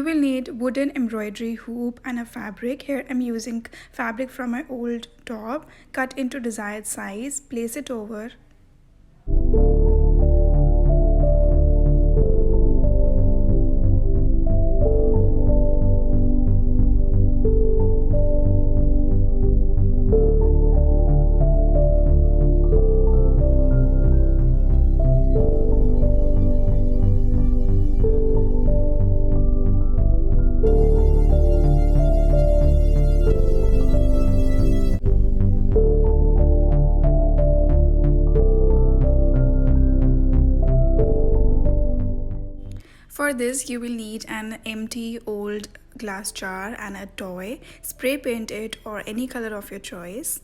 You will need wooden embroidery hoop and a fabric. Here I'm using fabric from my old top. Cut into desired size, place it over. For this, you will need an empty old glass jar and a toy. Spray paint it or any color of your choice.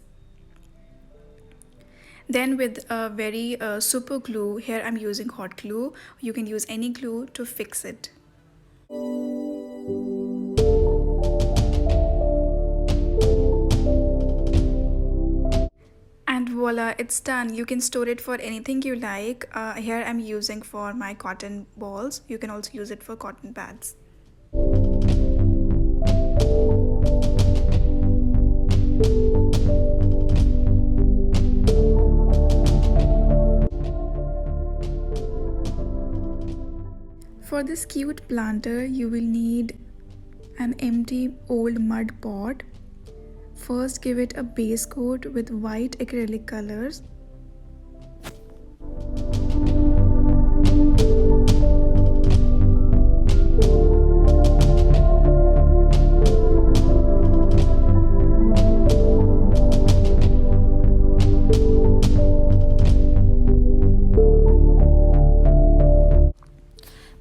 Then with a very super glue, here I'm using hot glue. You can use any glue to fix it. And voila, it's done. You can store it for anything you like. Here I'm using for my cotton balls. You can also use it for cotton pads. For this cute planter, you will need an empty old mud pot. First, give it a base coat with white acrylic colors.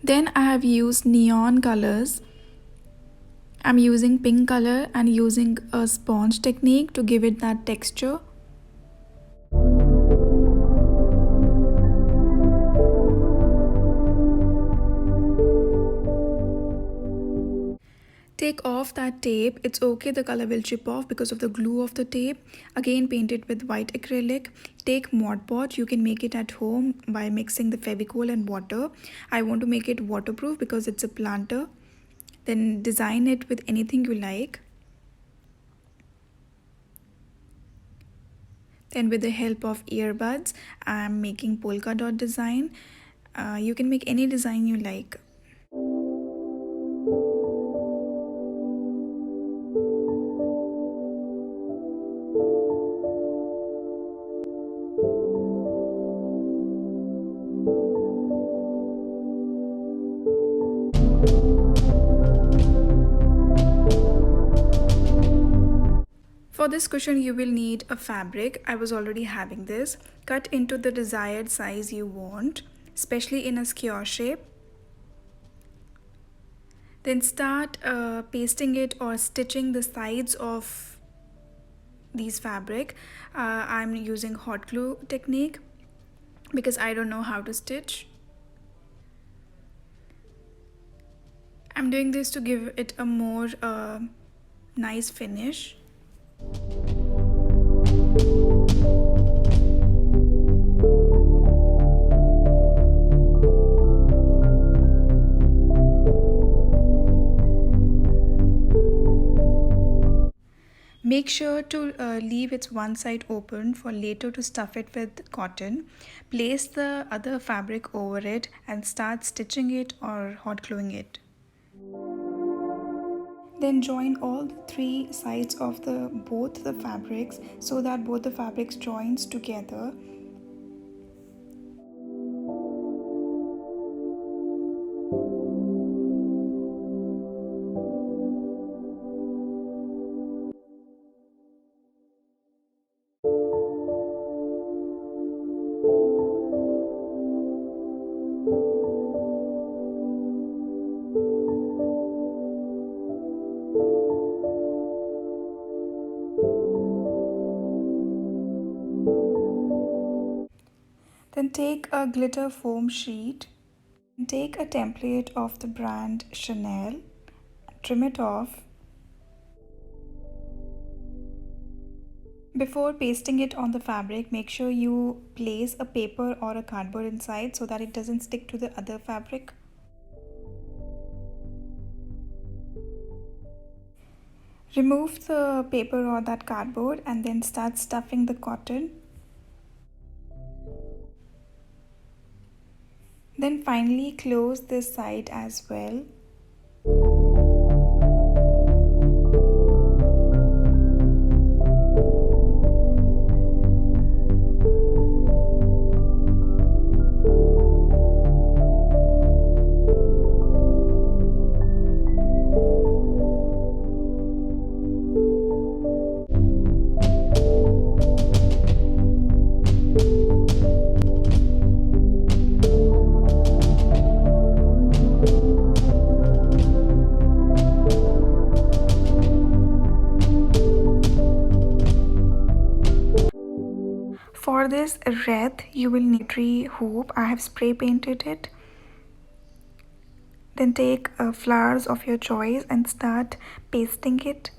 Then I have used neon colors. I'm using pink color and using a sponge technique to give it that texture. Take off that tape. It's okay, the color will chip off because of the glue of the tape. Again, paint it with white acrylic. Take Mod Podge. You can make it at home by mixing the Fevicryl and water. I want to make it waterproof because it's a planter. Then design it with anything you like. Then with the help of earbuds, I'm making polka dot design. You can make any design you like. For this cushion, you will need a fabric. I was already having this. Cut into the desired size you want, especially in a square shape. Then start pasting it or stitching the sides of these fabric. I'm using hot glue technique because I don't know how to stitch. I'm doing this to give it a more nice finish. Make sure to leave its one side open for later to stuff it with cotton. Place the other fabric over it and start stitching it or hot gluing it. Then join all the three sides of both the fabrics so that both the fabrics joins together. Then take a glitter foam sheet and take a template of the brand Chanel, trim it off. Before pasting it on the fabric, make sure you place a paper or a cardboard inside so that it doesn't stick to the other fabric. Remove the paper or that cardboard and then start stuffing the cotton. Then finally close this side as well. For this wreath, you will need a hoop. I have spray painted it. Then take flowers of your choice and start pasting it.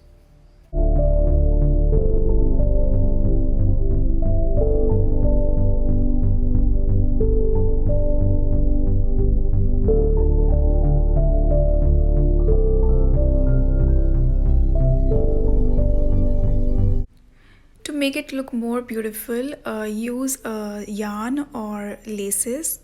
To make it look more beautiful, use yarn or laces.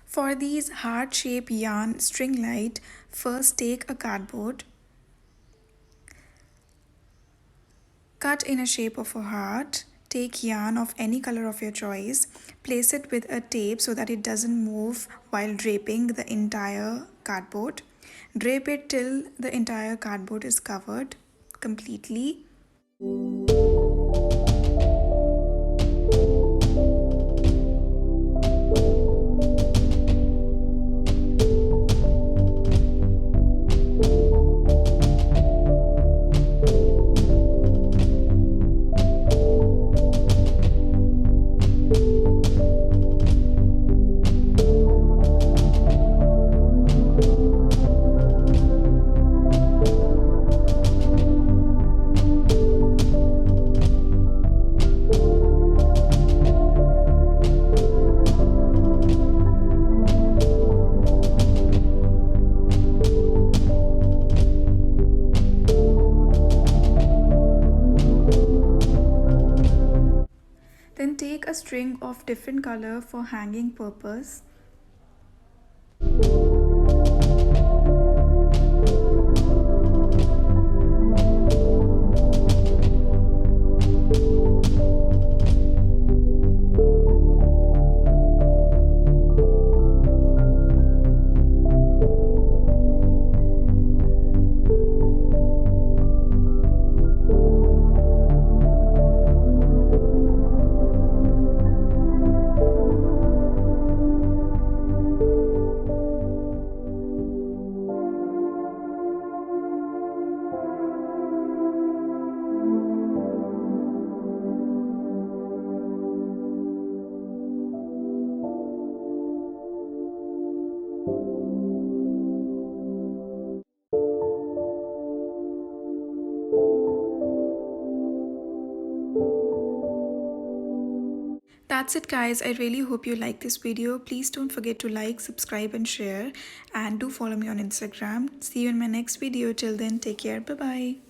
For these heart-shaped yarn string light, first take a cardboard, cut in a shape of a heart, take yarn of any color of your choice, place it with a tape so that it doesn't move while draping the entire cardboard. Drape it till the entire cardboard is covered completely. Then take a string of different color for hanging purpose. That's it guys, I really hope you like this video. Please don't forget to like, subscribe and share, and do follow me on Instagram. See you in my next video. Till then, take care. Bye bye.